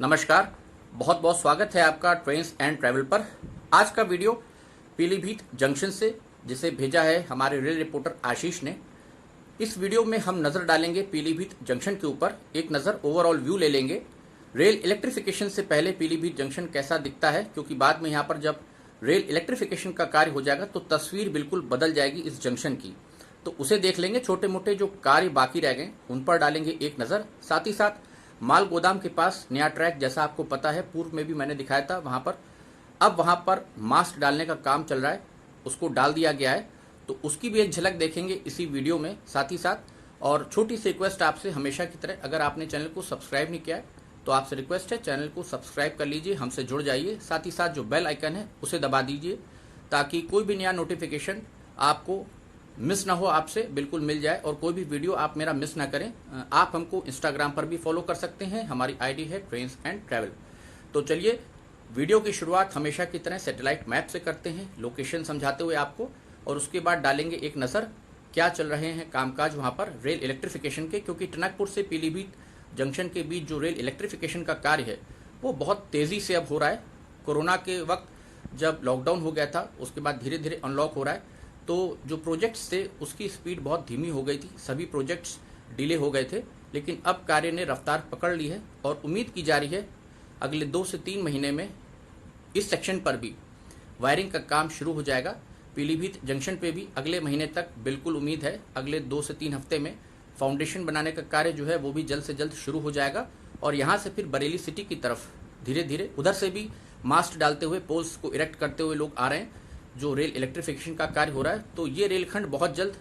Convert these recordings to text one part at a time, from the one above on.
नमस्कार, बहुत बहुत स्वागत है आपका ट्रेन्स एंड ट्रैवल पर। आज का वीडियो पीलीभीत जंक्शन से, जिसे भेजा है हमारे रेल रिपोर्टर आशीष ने। इस वीडियो में हम नज़र डालेंगे पीलीभीत जंक्शन के ऊपर, एक नज़र ओवरऑल व्यू ले लेंगे। रेल इलेक्ट्रिफिकेशन से पहले पीलीभीत जंक्शन कैसा दिखता है, क्योंकि बाद में यहाँ पर जब रेल इलेक्ट्रिफिकेशन का कार्य हो जाएगा तो तस्वीर बिल्कुल बदल जाएगी इस जंक्शन की। तो उसे देख लेंगे। छोटे मोटे जो कार्य बाकी रह गए उन पर डालेंगे एक नज़र। साथ ही साथ माल गोदाम के पास नया ट्रैक, जैसा आपको पता है पूर्व में भी मैंने दिखाया था, वहाँ पर अब वहाँ पर मास्ट डालने का काम चल रहा है, उसको डाल दिया गया है। तो उसकी भी एक झलक देखेंगे इसी वीडियो में। साथ ही साथ और छोटी सी रिक्वेस्ट आपसे, हमेशा की तरह अगर आपने चैनल को सब्सक्राइब नहीं किया है तो आपसे रिक्वेस्ट है चैनल को सब्सक्राइब कर लीजिए, हमसे जुड़ जाइए। साथ ही साथ जो बेल आइकन है उसे दबा दीजिए ताकि कोई भी नया नोटिफिकेशन आपको मिस ना हो, आपसे बिल्कुल मिल जाए और कोई भी वीडियो आप मेरा मिस ना करें। आप हमको इंस्टाग्राम पर भी फॉलो कर सकते हैं, हमारी आईडी है ट्रेन्स एंड ट्रैवल। तो चलिए वीडियो की शुरुआत हमेशा की तरह सैटेलाइट मैप से करते हैं, लोकेशन समझाते हुए आपको, और उसके बाद डालेंगे एक नज़र क्या चल रहे हैं कामकाज वहाँ पर रेल इलेक्ट्रिफिकेशन के। क्योंकि टनकपुर से पीलीभीत जंक्शन के बीच जो रेल इलेक्ट्रिफिकेशन का कार्य है वो बहुत तेज़ी से अब हो रहा है। कोरोना के वक्त जब लॉकडाउन हो गया था उसके बाद धीरे धीरे अनलॉक हो रहा है, तो जो प्रोजेक्ट्स थे उसकी स्पीड बहुत धीमी हो गई थी, सभी प्रोजेक्ट्स डिले हो गए थे। लेकिन अब कार्य ने रफ्तार पकड़ ली है और उम्मीद की जा रही है अगले 2 से 3 महीने में इस सेक्शन पर भी वायरिंग का काम शुरू हो जाएगा। पीलीभीत जंक्शन पे भी अगले महीने तक बिल्कुल उम्मीद है, अगले 2 से 3 हफ्ते में फाउंडेशन बनाने का कार्य जो है वो भी जल्द से जल्द शुरू हो जाएगा। और यहाँ से फिर बरेली सिटी की तरफ धीरे धीरे उधर से भी मास्ट डालते हुए, पोल्स को इरेक्ट करते हुए लोग आ रहे हैं, जो रेल इलेक्ट्रिफिकेशन का कार्य हो रहा है। तो ये रेलखंड बहुत जल्द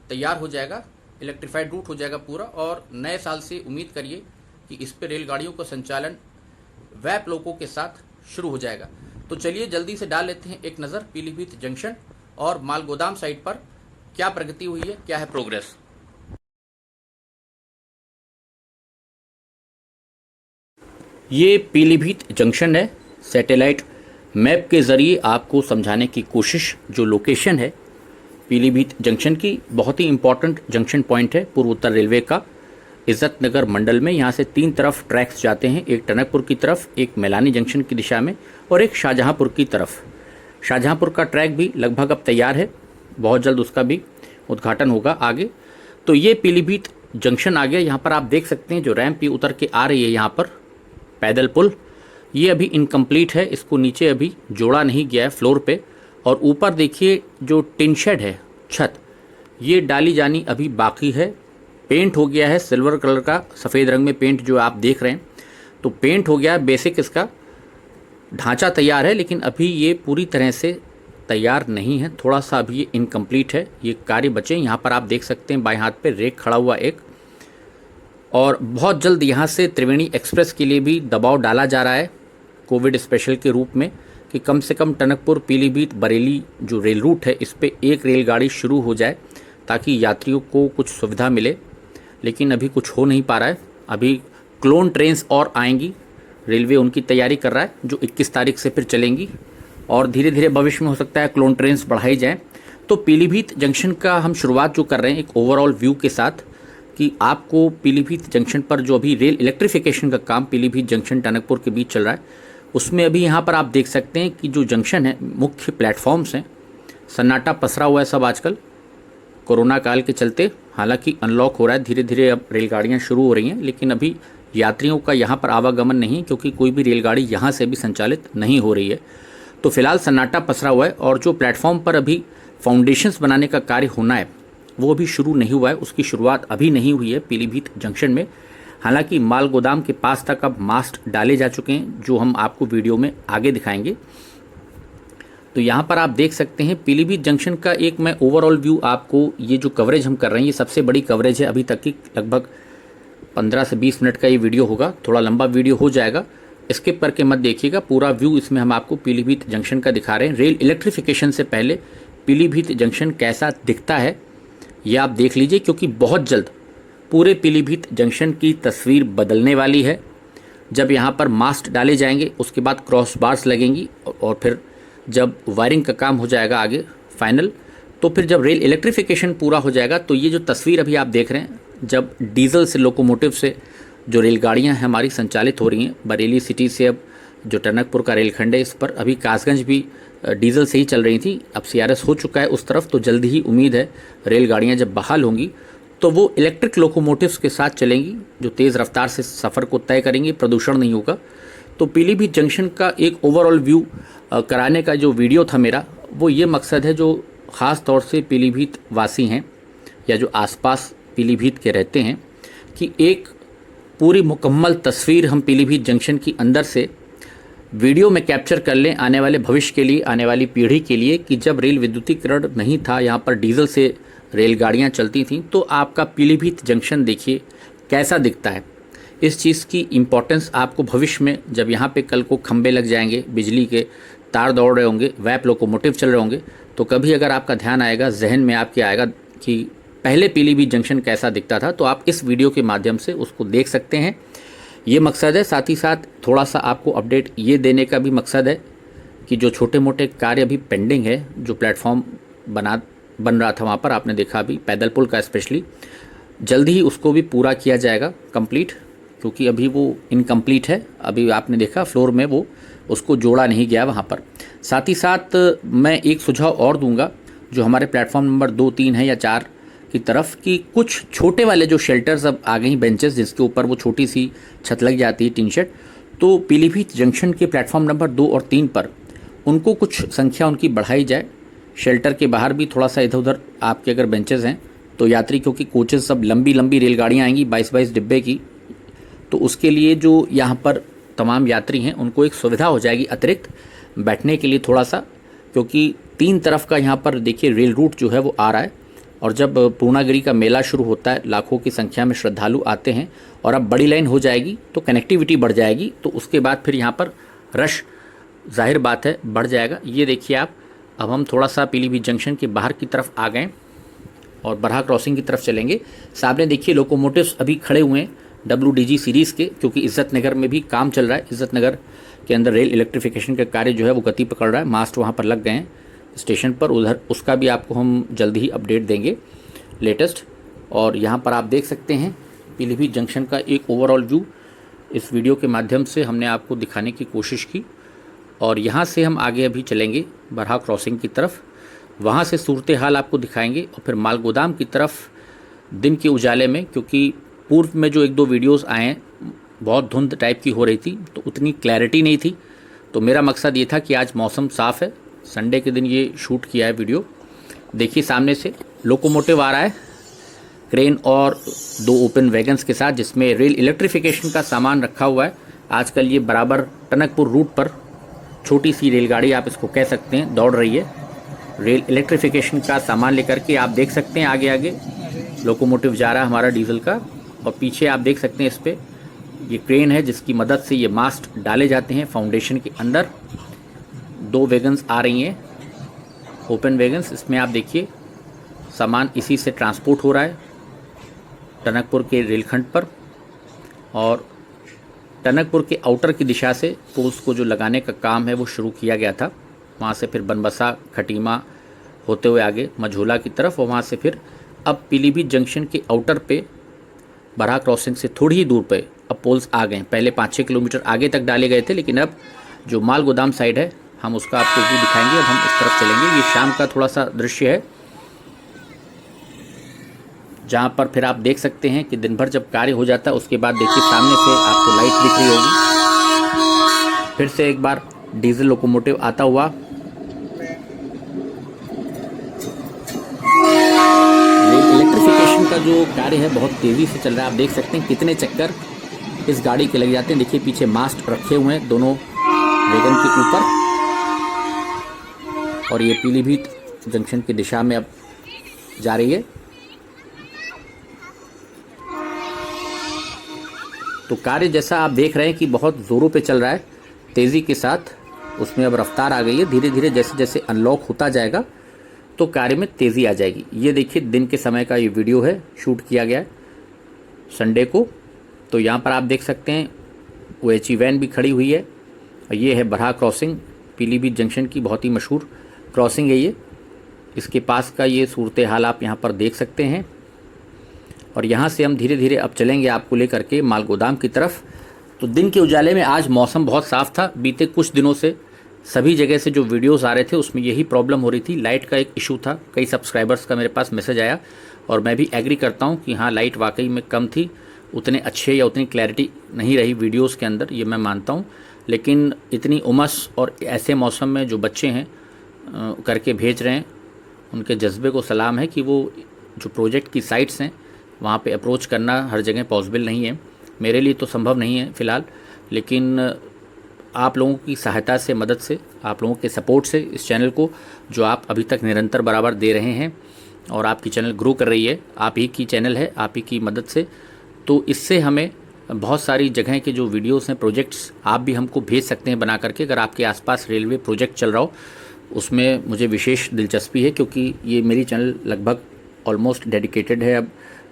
तैयार हो जाएगा, इलेक्ट्रीफाइड रूट हो जाएगा पूरा, और नए साल से उम्मीद करिए कि इस पर रेलगाड़ियों का संचालन वैप लोगों के साथ शुरू हो जाएगा। तो चलिए जल्दी से डाल लेते हैं एक नज़र पीलीभीत जंक्शन और माल गोदाम साइड पर क्या प्रगति हुई है, क्या है प्रोग्रेस। ये पीलीभीत जंक्शन है। सैटेलाइट मैप के ज़रिए आपको समझाने की कोशिश, जो लोकेशन है पीलीभीत जंक्शन की, बहुत ही इम्पॉर्टेंट जंक्शन पॉइंट है पूर्व उत्तर रेलवे का, इज्जत नगर मंडल में। यहाँ से 3 तरफ ट्रैक्स जाते हैं, एक टनकपुर की तरफ, एक मैलानी जंक्शन की दिशा में और एक शाहजहाँपुर की तरफ। शाहजहाँपुर का ट्रैक भी लगभग अब तैयार है, बहुत जल्द उसका भी उद्घाटन होगा आगे। तो ये पीलीभीत जंक्शन आ गया। यहाँ पर आप देख सकते हैं जो रैंप ये उतर के आ रही है यहाँ पर, पैदल पुल, ये अभी इनकम्प्लीट है, इसको नीचे अभी जोड़ा नहीं गया है फ्लोर पे। और ऊपर देखिए जो टिन शेड है, छत, ये डाली जानी अभी बाकी है। पेंट हो गया है सिल्वर कलर का, सफ़ेद रंग में पेंट जो आप देख रहे हैं, तो पेंट हो गया है, बेसिक इसका ढांचा तैयार है, लेकिन अभी ये पूरी तरह से तैयार नहीं है, थोड़ा सा अभी ये इनकम्प्लीट है, ये कार्य बचे। यहाँ पर आप देख सकते हैं बाएं हाथ पे रेक खड़ा हुआ एक, और बहुत जल्द यहाँ से त्रिवेणी एक्सप्रेस के लिए भी दबाव डाला जा रहा है कोविड स्पेशल के रूप में, कि कम से कम टनकपुर पीलीभीत बरेली जो रेल रूट है इस पे एक रेलगाड़ी शुरू हो जाए ताकि यात्रियों को कुछ सुविधा मिले। लेकिन अभी कुछ हो नहीं पा रहा है। अभी क्लोन ट्रेन्स और आएंगी, रेलवे उनकी तैयारी कर रहा है, जो 21 तारीख से फिर चलेंगी, और धीरे धीरे भविष्य में हो सकता है क्लोन ट्रेन्स बढ़ाई जाएँ। तो पीलीभीत जंक्शन का हम शुरुआत जो कर रहे हैं एक ओवरऑल व्यू के साथ, कि आपको पीलीभीत जंक्शन पर जो अभी रेल इलेक्ट्रिफिकेशन का काम पीलीभीत जंक्शन टनकपुर के बीच चल रहा है, उसमें अभी यहाँ पर आप देख सकते हैं कि जो जंक्शन है, मुख्य प्लेटफॉर्म्स हैं, सन्नाटा पसरा हुआ है सब आजकल कोरोना काल के चलते। हालांकि अनलॉक हो रहा है धीरे धीरे, अब रेलगाड़ियाँ शुरू हो रही हैं, लेकिन अभी यात्रियों का यहाँ पर आवागमन नहीं है, क्योंकि कोई भी रेलगाड़ी यहाँ से भी संचालित नहीं हो रही है। तो फिलहाल सन्नाटा पसरा हुआ है, और जो प्लेटफॉर्म पर अभी फाउंडेशंस बनाने का कार्य होना है वो अभी शुरू नहीं हुआ है, उसकी शुरुआत अभी नहीं हुई है पीलीभीत जंक्शन में। हालांकि माल गोदाम के पास तक अब मास्ट डाले जा चुके हैं, जो हम आपको वीडियो में आगे दिखाएंगे। तो यहाँ पर आप देख सकते हैं पीलीभीत जंक्शन का एक मैं ओवरऑल व्यू आपको, ये जो कवरेज हम कर रहे हैं ये सबसे बड़ी कवरेज है अभी तक की, लगभग 15 से 20 मिनट का ये वीडियो होगा, थोड़ा लंबा वीडियो हो जाएगा, स्किप करके मत देखिएगा, पूरा व्यू इसमें हम आपको पीलीभीत जंक्शन का दिखा रहे हैं। रेल इलेक्ट्रिफिकेशन से पहले पीलीभीत जंक्शन कैसा दिखता है ये आप देख लीजिए, क्योंकि बहुत जल्द पूरे पीलीभीत जंक्शन की तस्वीर बदलने वाली है। जब यहाँ पर मास्ट डाले जाएंगे उसके बाद क्रॉस बार्स लगेंगी, और फिर जब वायरिंग का काम हो जाएगा आगे फाइनल, तो फिर जब रेल इलेक्ट्रिफिकेशन पूरा हो जाएगा तो ये जो तस्वीर अभी आप देख रहे हैं, जब डीजल से लोकोमोटिव से जो रेलगाड़ियाँ हैं हमारी संचालित हो रही हैं बरेली सिटी से। अब जो टनकपुर का रेलखंड है इस पर अभी कासगंज भी डीजल से ही चल रही थी, अब CRS हो चुका है उस तरफ, तो जल्दी ही उम्मीद है रेलगाड़ियाँ जब बहाल होंगी तो वो इलेक्ट्रिक लोकोमोटिव्स के साथ चलेंगी जो तेज़ रफ्तार से सफ़र को तय करेंगी, प्रदूषण नहीं होगा। तो पीलीभीत जंक्शन का एक ओवरऑल व्यू कराने का जो वीडियो था मेरा, वो ये मकसद है जो ख़ास तौर से पीलीभीत वासी हैं या जो आसपास पीलीभीत के रहते हैं, कि एक पूरी मुकम्मल तस्वीर हम पीलीभीत जंक्शन की अंदर से वीडियो में कैप्चर कर लें आने वाले भविष्य के लिए, आने वाली पीढ़ी के लिए, कि जब रेल विद्युतीकरण नहीं था, यहाँ पर डीजल से रेलगाड़ियाँ चलती थीं, तो आपका पीलीभीत जंक्शन देखिए कैसा दिखता है। इस चीज़ की इम्पोर्टेंस आपको भविष्य में, जब यहाँ पे कल को खंबे लग जाएंगे, बिजली के तार दौड़ रहे होंगे, वैप लोकोमोटिव चल रहे होंगे, तो कभी अगर आपका ध्यान आएगा, जहन में आपके आएगा कि पहले पीलीभीत जंक्शन कैसा दिखता था, तो आप इस वीडियो के माध्यम से उसको देख सकते हैं। ये मकसद है। साथ ही साथ थोड़ा सा आपको अपडेट ये देने का भी मकसद है कि जो छोटे मोटे कार्य अभी पेंडिंग है, जो प्लेटफॉर्म बन रहा था वहाँ पर, आपने देखा अभी पैदल पुल का स्पेशली, जल्दी ही उसको भी पूरा किया जाएगा कंप्लीट, क्योंकि अभी वो इनकम्प्लीट है। अभी आपने देखा फ्लोर में वो उसको जोड़ा नहीं गया वहाँ पर। साथ ही साथ मैं एक सुझाव और दूंगा, जो हमारे प्लेटफॉर्म नंबर 2, 3 है या 4 की तरफ, कि कुछ छोटे वाले जो शेल्टर्स अब आ गई, बेंचेस जिसके ऊपर वो छोटी सी छत लग जाती है, टीन शेड, तो पीलीभीत जंक्शन के प्लेटफॉर्म नंबर 2 और 3 पर उनको कुछ संख्या उनकी बढ़ाई जाए। शेल्टर के बाहर भी थोड़ा सा इधर उधर आपके अगर बेंचेस हैं तो यात्री, क्योंकि कोचेस सब लंबी लंबी रेलगाड़ियाँ आएंगी 22-22 डिब्बे की, तो उसके लिए जो यहाँ पर तमाम यात्री हैं उनको एक सुविधा हो जाएगी अतिरिक्त बैठने के लिए थोड़ा सा, क्योंकि 3 तरफ का यहाँ पर देखिए रेल रूट जो है वो आ रहा है। और जब पूर्णागिरी का मेला शुरू होता है, लाखों की संख्या में श्रद्धालु आते हैं और अब बड़ी लाइन हो जाएगी तो कनेक्टिविटी बढ़ जाएगी, तो उसके बाद फिर यहाँ पर रश जाहिर बात है बढ़ जाएगा। ये देखिए आप, अब हम थोड़ा सा पीलीभीत जंक्शन के बाहर की तरफ आ गए और बरहा क्रॉसिंग की तरफ चलेंगे। सामने देखिए लोकोमोटिव्स अभी खड़े हुए हैं WDG सीरीज़ के, क्योंकि इज्जत नगर में भी काम चल रहा है। इज्जत नगर के अंदर रेल इलेक्ट्रिफिकेशन का कार्य जो है वो गति पकड़ रहा है, मास्ट वहाँ पर लग गए हैं स्टेशन पर, उधर उसका भी आपको हम जल्दी ही अपडेट देंगे लेटेस्ट। और यहाँ पर आप देख सकते हैं पीलीभीत जंक्शन का एक ओवरऑल व्यू इस वीडियो के माध्यम से हमने आपको दिखाने की कोशिश की। और यहाँ से हम आगे अभी चलेंगे बरहा क्रॉसिंग की तरफ, वहाँ से सूरत हाल आपको दिखाएंगे और फिर माल गोदाम की तरफ दिन के उजाले में, क्योंकि पूर्व में जो 1-2 वीडियोस आए हैं बहुत धुंध टाइप की हो रही थी तो उतनी क्लैरिटी नहीं थी। तो मेरा मकसद ये था कि आज मौसम साफ़ है, संडे के दिन ये शूट किया है वीडियो। देखिए सामने से लोकोमोटिव आ रहा है, क्रेन और 2 ओपन वैगन्स के साथ, जिसमें रेल इलेक्ट्रिफिकेशन का सामान रखा हुआ है। आजकल ये बराबर टनकपुर रूट पर छोटी सी रेलगाड़ी आप इसको कह सकते हैं दौड़ रही है, रेल इलेक्ट्रिफिकेशन का सामान लेकर के। आप देख सकते हैं आगे आगे लोकोमोटिव जा रहा है हमारा डीजल का, और पीछे आप देख सकते हैं इस पर ये क्रेन है जिसकी मदद से ये मास्ट डाले जाते हैं फाउंडेशन के अंदर। 2 वैगन्स आ रही हैं, ओपन वैगन्स, इसमें आप देखिए सामान इसी से ट्रांसपोर्ट हो रहा है टनकपुर के रेलखंड पर। और टनकपुर के आउटर की दिशा से पोल्स को जो लगाने का काम है वो शुरू किया गया था, वहाँ से फिर बनबसा खटीमा होते हुए आगे मझोला की तरफ, और वहाँ से फिर अब पीलीभीत जंक्शन के आउटर पे बरहा क्रॉसिंग से थोड़ी ही दूर पे अब पोल्स आ गए हैं। पहले 5-6 किलोमीटर आगे तक डाले गए थे, लेकिन अब जो माल गोदाम साइड है हम उसका आपको व्यू दिखाएंगे। अब हम उस तरफ चलेंगे। ये शाम का थोड़ा सा दृश्य है जहाँ पर फिर आप देख सकते हैं कि दिन भर जब कार्य हो जाता है उसके बाद देखिए सामने से आपको लाइट दिख रही होगी। फिर से एक बार डीजल लोकोमोटिव आता हुआ, इलेक्ट्रिफिकेशन का जो कार्य है बहुत तेज़ी से चल रहा है। आप देख सकते हैं कितने चक्कर इस गाड़ी के लग जाते हैं। देखिए पीछे मास्ट रखे हुए हैं दोनों वैगन के ऊपर, और ये पीलीभीत जंक्शन की दिशा में अब जा रही है। तो कार्य जैसा आप देख रहे हैं कि बहुत ज़ोरों पे चल रहा है, तेज़ी के साथ उसमें अब रफ्तार आ गई है। धीरे धीरे जैसे जैसे अनलॉक होता जाएगा तो कार्य में तेज़ी आ जाएगी। ये देखिए दिन के समय का ये वीडियो है, शूट किया गया है संडे को। तो यहाँ पर आप देख सकते हैं OHE वैन भी खड़ी हुई है, और ये है बरहा क्रॉसिंग, पीलीभीत जंक्शन की बहुत ही मशहूर क्रॉसिंग है ये। इसके पास का ये सूरत हाल आप यहाँ पर देख सकते हैं। और यहाँ से हम धीरे धीरे अब चलेंगे आपको लेकर के माल गोदाम की तरफ। तो दिन के उजाले में आज मौसम बहुत साफ़ था। बीते कुछ दिनों से सभी जगह से जो वीडियोस आ रहे थे उसमें यही प्रॉब्लम हो रही थी, लाइट का एक इशू था। कई सब्सक्राइबर्स का मेरे पास मैसेज आया और मैं भी एग्री करता हूँ कि हाँ, लाइट वाकई में कम थी, उतने अच्छे या उतनी क्लैरिटी नहीं रही वीडियोस के अंदर, ये मैं मानता हूँ। लेकिन इतनी उमस और ऐसे मौसम में जो बच्चे हैं करके भेज रहे हैं, उनके जज्बे को सलाम है कि वो जो प्रोजेक्ट की साइट्स हैं वहाँ पे अप्रोच करना हर जगह पॉसिबल नहीं है। मेरे लिए तो संभव नहीं है फ़िलहाल, लेकिन आप लोगों की सहायता से, मदद से, आप लोगों के सपोर्ट से इस चैनल को जो आप अभी तक निरंतर बराबर दे रहे हैं और आपकी चैनल ग्रो कर रही है, आप ही की चैनल है, आप ही की मदद से, तो इससे हमें बहुत सारी जगह के जो वीडियोस हैं, प्रोजेक्ट्स आप भी हमको भेज सकते हैं बना करके। अगर आपके आसपास रेलवे प्रोजेक्ट चल रहा हो उसमें मुझे विशेष दिलचस्पी है, क्योंकि ये मेरी चैनल लगभग ऑलमोस्ट डेडिकेटेड है अब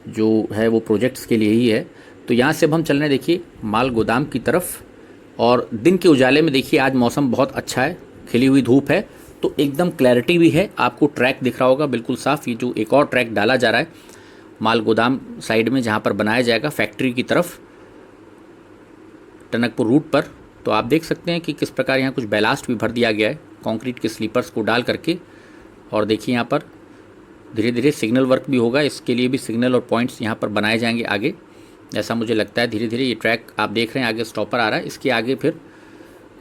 जो है वो प्रोजेक्ट्स के लिए ही है। तो यहाँ से अब हम चल रहे हैं देखिए माल गोदाम की तरफ, और दिन के उजाले में देखिए आज मौसम बहुत अच्छा है, खिली हुई धूप है, तो एकदम क्लैरिटी भी है। आपको ट्रैक दिख रहा होगा बिल्कुल साफ़, ये जो एक और ट्रैक डाला जा रहा है माल गोदाम साइड में जहाँ पर बनाया जाएगा फैक्ट्री की तरफ टनकपुर रूट पर। तो आप देख सकते हैं कि किस प्रकार यहाँ कुछ बैलास्ट भी भर दिया गया है कंक्रीट के स्लीपर्स को डाल करके। और देखिए यहाँ पर धीरे धीरे सिग्नल वर्क भी होगा, इसके लिए भी सिग्नल और पॉइंट्स यहाँ पर बनाए जाएंगे आगे, ऐसा मुझे लगता है। धीरे धीरे ये ट्रैक आप देख रहे हैं आगे स्टॉपर आ रहा है, इसके आगे फिर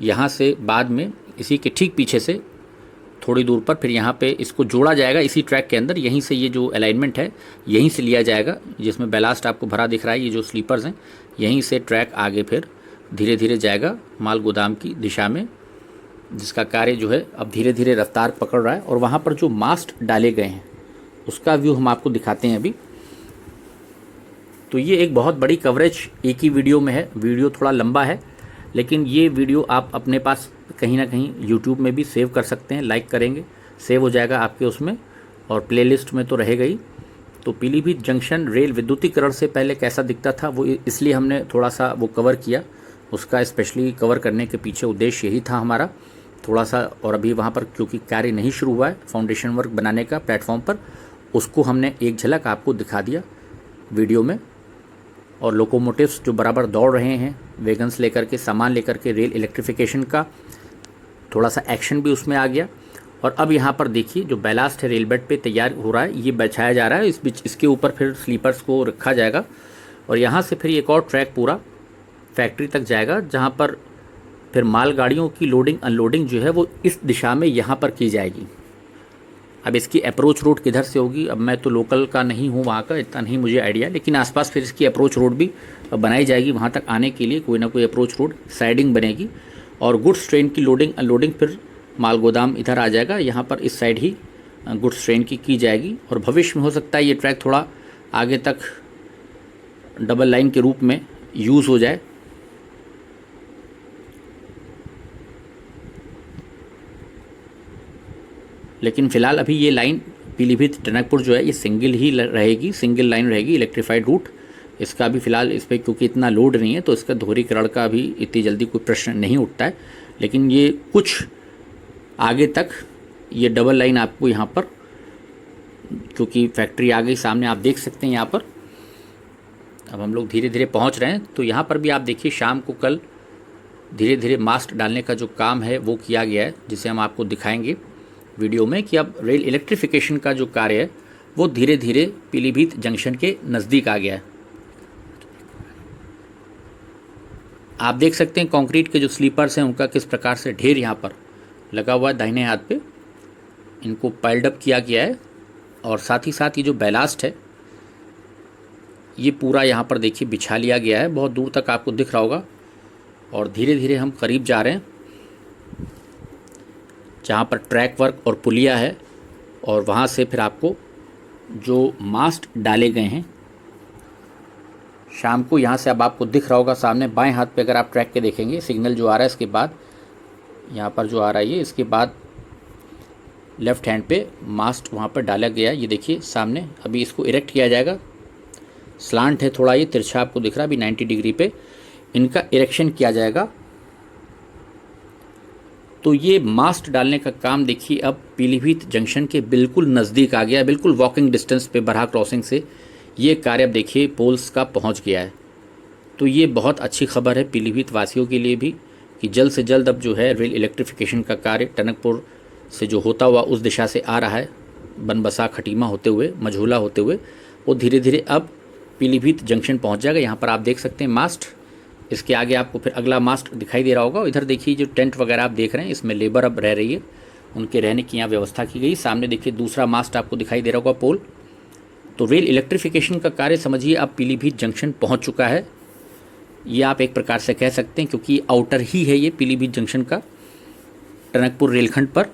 यहाँ से बाद में इसी के ठीक पीछे से थोड़ी दूर पर फिर यहाँ पे इसको जोड़ा जाएगा इसी ट्रैक के अंदर। यहीं से ये जो अलाइनमेंट है यहीं से लिया जाएगा, जिसमें बैलास्ट आपको भरा दिख रहा है, ये जो स्लीपर्स हैं, यहीं से ट्रैक आगे फिर धीरे धीरे जाएगा माल गोदाम की दिशा में, जिसका कार्य जो है अब धीरे धीरे रफ्तार पकड़ रहा है। और वहाँ पर जो मास्ट डाले गए हैं उसका व्यू हम आपको दिखाते हैं अभी। तो ये एक बहुत बड़ी कवरेज एक ही वीडियो में है, वीडियो थोड़ा लंबा है, लेकिन ये वीडियो आप अपने पास कहीं ना कहीं यूट्यूब में भी सेव कर सकते हैं। लाइक करेंगे, सेव हो जाएगा आपके उसमें, और प्लेलिस्ट में तो रहेगा ही। तो पीलीभीत जंक्शन रेल विद्युतीकरण से पहले कैसा दिखता था वो इसलिए हमने थोड़ा सा वो कवर किया, उसका स्पेशली कवर करने के पीछे उद्देश्य यही था हमारा थोड़ा सा। और अभी वहाँ पर क्योंकि कार्य नहीं शुरू हुआ है फाउंडेशन वर्क बनाने का प्लेटफॉर्म पर, उसको हमने एक झलक आपको दिखा दिया वीडियो में। और लोकोमोटिव्स जो बराबर दौड़ रहे हैं वैगन्स लेकर के, सामान लेकर के, रेल इलेक्ट्रिफिकेशन का थोड़ा सा एक्शन भी उसमें आ गया। और अब यहाँ पर देखिए जो बैलास्ट है रेल बेड पे तैयार हो रहा है, ये बिछाया जा रहा है, इस बीच इसके ऊपर फिर स्लीपर्स को रखा जाएगा। और यहाँ से फिर एक और ट्रैक पूरा फैक्ट्री तक जाएगा, जहाँ पर फिर मालगाड़ियों की लोडिंग अनलोडिंग जो है वो इस दिशा में यहाँ पर की जाएगी। अब इसकी अप्रोच रोड किधर से होगी, अब मैं तो लोकल का नहीं हूँ वहाँ का, इतना नहीं मुझे आइडिया, लेकिन आसपास फिर इसकी अप्रोच रोड भी बनाई जाएगी। वहाँ तक आने के लिए कोई ना कोई अप्रोच रोड साइडिंग बनेगी, और गुड्स ट्रेन की लोडिंग अनलोडिंग फिर माल गोदाम इधर आ जाएगा, यहाँ पर इस साइड ही गुड्स ट्रेन की जाएगी। और भविष्य में हो सकता है ये ट्रैक थोड़ा आगे तक डबल लाइन के रूप में यूज़ हो जाए। लेकिन फ़िलहाल अभी ये लाइन पीलीभीत टनकपुर जो है ये सिंगल ही रहेगी, सिंगल लाइन रहेगी, इलेक्ट्रीफाइड रूट। इसका भी फ़िलहाल इस पर क्योंकि इतना लोड नहीं है तो इसका दोहरीकरण का भी इतनी जल्दी कोई प्रश्न नहीं उठता है। लेकिन ये कुछ आगे तक ये डबल लाइन आपको यहाँ पर, क्योंकि फैक्ट्री आ गई सामने, आप देख सकते हैं यहाँ पर। अब हम लोग धीरे धीरे पहुँच रहे हैं। तो यहाँ पर भी आप देखिए शाम को कल धीरे धीरे मास्ट डालने का जो काम है वो किया गया है, जिसे हम आपको दिखाएंगे वीडियो में कि अब रेल इलेक्ट्रिफिकेशन का जो कार्य है वो धीरे धीरे पीलीभीत जंक्शन के नज़दीक आ गया है। आप देख सकते हैं कंक्रीट के जो स्लीपर्स हैं उनका किस प्रकार से ढेर यहाँ पर लगा हुआ है दाहिने हाथ पे, इनको पाइल्ड अप किया गया है। और साथ ही साथ ये जो बैलास्ट है ये पूरा यहाँ पर देखिए बिछा लिया गया है, बहुत दूर तक आपको दिख रहा होगा। और धीरे धीरे हम करीब जा रहे हैं जहाँ पर ट्रैक वर्क और पुलिया है, और वहाँ से फिर आपको जो मास्ट डाले गए हैं शाम को यहाँ से अब आपको दिख रहा होगा सामने बाएं हाथ पे, अगर आप ट्रैक के देखेंगे सिग्नल जो आ रहा है इसके बाद यहाँ पर जो आ रहा है ये, इसके बाद लेफ़्ट हैंड पे मास्ट वहाँ पर डाला गया है। ये देखिए सामने अभी इसको इरेक्ट किया जाएगा, स्लांट है थोड़ा, ये तिरछा आपको दिख रहा है, अभी 90 डिग्री पे इनका इरेक्शन किया जाएगा। तो ये मास्ट डालने का काम देखिए अब पीलीभीत जंक्शन के बिल्कुल नज़दीक आ गया, बिल्कुल वॉकिंग डिस्टेंस पे बरहा क्रॉसिंग से ये कार्य अब देखिए पोल्स का पहुंच गया है। तो ये बहुत अच्छी खबर है पीलीभीत वासियों के लिए भी कि जल्द से जल्द अब जो है रेल इलेक्ट्रिफिकेशन का कार्य टनकपुर से जो होता हुआ उस दिशा से आ रहा है, बनबसा खटीमा होते हुए, मझोला होते हुए, वो धीरे धीरे अब पीलीभीत जंक्शन पहुंच जाएगा। यहाँ पर आप देख सकते हैं मास्ट, इसके आगे आपको फिर अगला मास्ट दिखाई दे रहा होगा। इधर देखिए जो टेंट वगैरह आप देख रहे हैं, इसमें लेबर अब रह रही है, उनके रहने की यहाँ व्यवस्था की गई। सामने देखिए दूसरा मास्ट आपको दिखाई दे रहा होगा, पोल। तो रेल इलेक्ट्रिफिकेशन का कार्य समझिए अब पीलीभीत जंक्शन पहुँच चुका है, ये आप एक प्रकार से कह सकते हैं, क्योंकि आउटर ही है ये पीलीभीत जंक्शन का टनकपुर रेलखंड पर।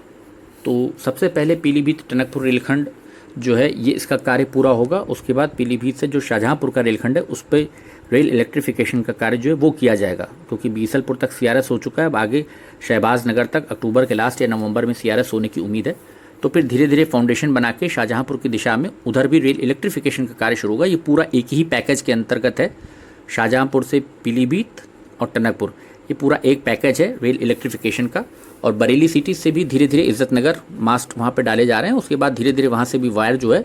तो सबसे पहले पीलीभीत टनकपुर रेलखंड जो है ये इसका कार्य पूरा होगा, उसके बाद पीलीभीत से जो शाहजहाँपुर का रेलखंड है उस पर रेल इलेक्ट्रिफिकेशन का कार्य जो है वो किया जाएगा, क्योंकि बीसलपुर तक सीआरएस हो चुका है। अब आगे शहबाज नगर तक अक्टूबर के लास्ट या नवंबर में सीआरएस होने की उम्मीद है। तो फिर धीरे धीरे फाउंडेशन बना के शाहजहाँपुर की दिशा में उधर भी रेल इलेक्ट्रिफिकेशन का कार्य शुरू होगा। ये पूरा एक ही पैकेज के अंतर्गत है, शाहजहाँपुर से पीलीभीत और टनकपुर, ये पूरा एक पैकेज है रेल इलेक्ट्रिफिकेशन का। और बरेली सिटी से भी धीरे धीरे इज्जत नगर मास्ट वहाँ पे डाले जा रहे हैं, उसके बाद धीरे धीरे वहाँ से भी वायर जो है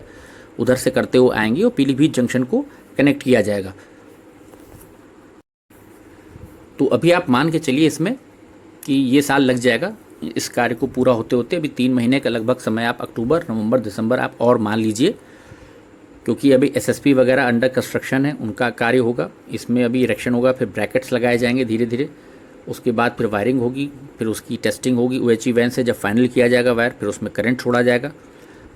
उधर से करते हुए आएंगे और पीलीभीत जंक्शन को कनेक्ट किया जाएगा। तो अभी आप मान के चलिए इसमें कि ये साल लग जाएगा इस कार्य को पूरा होते होते। अभी 3 महीने का लगभग समय आप अक्टूबर, नवंबर, दिसंबर आप और मान लीजिए, क्योंकि अभी एसएसपी वगैरह अंडर कंस्ट्रक्शन है, उनका कार्य होगा, इसमें अभी इरेक्शन होगा, फिर ब्रैकेट्स लगाए जाएंगे धीरे धीरे, उसके बाद फिर वायरिंग होगी, फिर उसकी टेस्टिंग होगी ओएचई वैन से। जब फाइनल किया जाएगा वायर, फिर उसमें करंट छोड़ा जाएगा,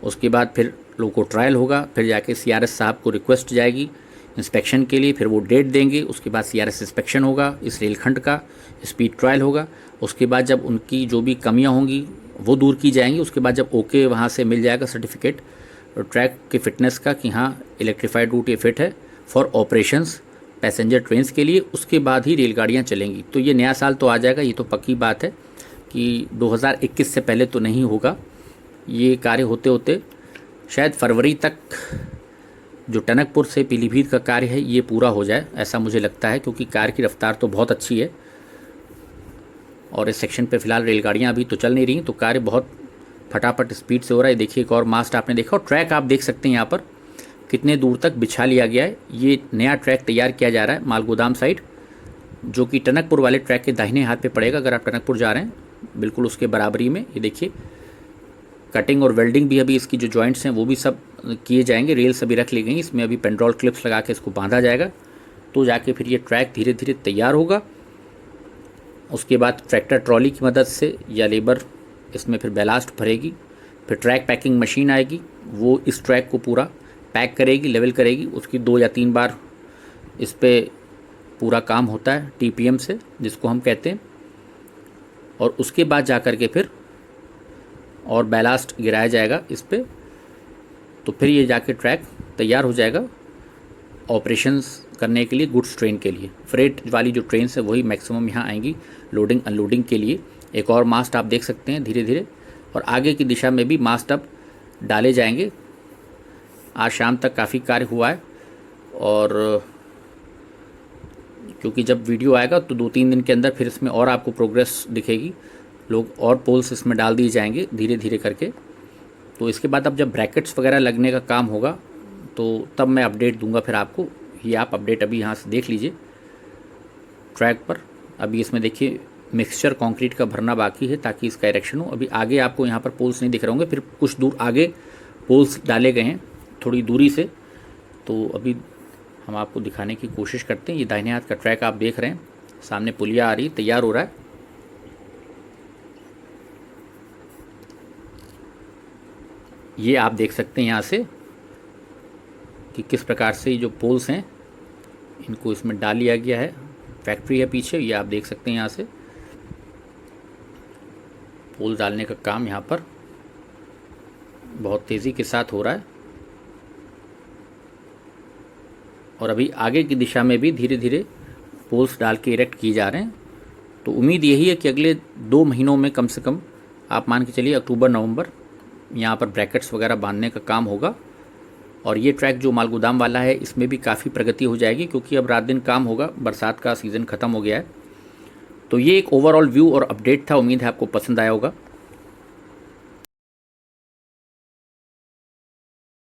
उसके बाद फिर लोको ट्रायल होगा, फिर जाके सीआरएस साहब को रिक्वेस्ट जाएगी इंस्पेक्शन के लिए, फिर वो डेट देंगे, उसके बाद सीआरएस इंस्पेक्शन होगा, इस रेलखंड का स्पीड ट्रायल होगा, उसके बाद जब उनकी जो भी कमियां होंगी वो दूर की जाएंगी, उसके बाद जब ओके वहाँ से मिल जाएगा सर्टिफिकेट ट्रैक की फिटनेस का कि हाँ इलेक्ट्रीफाइड रूट ये फिट है फॉर ऑपरेशंस पैसेंजर ट्रेन्स के लिए, उसके बाद ही रेलगाड़ियाँ चलेंगी। तो ये नया साल तो आ जाएगा, ये तो पक्की बात है कि 2021 से पहले तो नहीं होगा। ये कार्य होते होते शायद फरवरी तक जो टनकपुर से पीलीभीत का कार्य है ये पूरा हो जाए, ऐसा मुझे लगता है, क्योंकि कार्य की रफ्तार तो बहुत अच्छी है और इस सेक्शन पे फिलहाल रेलगाड़ियाँ अभी तो चल नहीं रही, तो कार्य बहुत फटाफट स्पीड से हो रहा है। देखिए एक और मास्ट आपने देखा, और ट्रैक आप देख सकते हैं यहाँ पर कितने दूर तक बिछा लिया गया है। ये नया ट्रैक तैयार किया जा रहा है मालगोदाम साइड, जो कि टनकपुर वाले ट्रैक के दाहिने हाथ पे पड़ेगा अगर आप टनकपुर जा रहे हैं, बिल्कुल उसके बराबरी में। ये देखिए कटिंग और वेल्डिंग भी अभी इसकी जो जॉइंट्स हैं वो भी सब किए जाएंगे, रेल्स अभी रख ली गई, इसमें अभी पेंड्रॉल क्लिप्स लगा के इसको बांधा जाएगा, तो जाके फिर ये ट्रैक धीरे धीरे तैयार होगा। उसके बाद ट्रैक्टर ट्रॉली की मदद से या लेबर इसमें फिर बैलास्ट भरेगी, फिर ट्रैक पैकिंग मशीन आएगी, वो इस ट्रैक को पूरा पैक करेगी, लेवल करेगी, उसकी 2 या 3 बार इस पर पूरा काम होता है टीपीएम से जिसको हम कहते हैं, और उसके बाद जा कर के फिर और बैलास्ट गिराया जाएगा इस पर, तो फिर ये जाके ट्रैक तैयार हो जाएगा ऑपरेशंस करने के लिए, गुड्स ट्रेन के लिए। फ्रेट वाली जो ट्रेन है वही मैक्सिमम यहाँ आएंगी लोडिंग अनलोडिंग के लिए। एक और मास्ट आप देख सकते हैं धीरे धीरे, और आगे की दिशा में भी मास्ट अब डाले जाएंगे। आज शाम तक काफ़ी कार्य हुआ है, और क्योंकि जब वीडियो आएगा तो 2-3 दिन के अंदर फिर इसमें और आपको प्रोग्रेस दिखेगी, लोग और पोल्स इसमें डाल दिए जाएंगे धीरे धीरे करके। तो इसके बाद अब जब ब्रैकेट्स वगैरह लगने का काम होगा तो तब मैं अपडेट दूंगा फिर आपको। ये आप अपडेट अभी यहाँ से देख लीजिए ट्रैक पर। अभी इसमें देखिए मिक्सचर कंक्रीट का भरना बाकी है ताकि इसका इरेक्शन हो। अभी आगे आपको यहाँ पर पोल्स नहीं दिख रहे होंगे, फिर कुछ दूर आगे पोल्स डाले गए हैं थोड़ी दूरी से, तो अभी हम आपको दिखाने की कोशिश करते हैं। ये दाहिने हाथ का ट्रैक आप देख रहे हैं, सामने पुलिया आ रही, तैयार हो रहा है। ये आप देख सकते हैं यहाँ से कि किस प्रकार से ये जो पोल्स हैं इनको इसमें डाल लिया गया है। फैक्ट्री है पीछे, ये आप देख सकते हैं यहाँ से पोल डालने का काम यहाँ पर बहुत तेज़ी के साथ हो रहा है, और अभी आगे की दिशा में भी धीरे धीरे पोल्स डाल के इरेक्ट किए जा रहे हैं। तो उम्मीद यही है कि अगले 2 महीनों में कम से कम आप मान के चलिए अक्टूबर नवंबर यहाँ पर ब्रैकेट्स वगैरह बांधने का काम होगा। और ये ट्रैक जो मालगोदाम वाला है इसमें भी काफ़ी प्रगति हो जाएगी, क्योंकि अब रात दिन काम होगा, बरसात का सीज़न ख़त्म हो गया है। तो ये एक ओवरऑल व्यू और अपडेट था, उम्मीद है आपको पसंद आया होगा।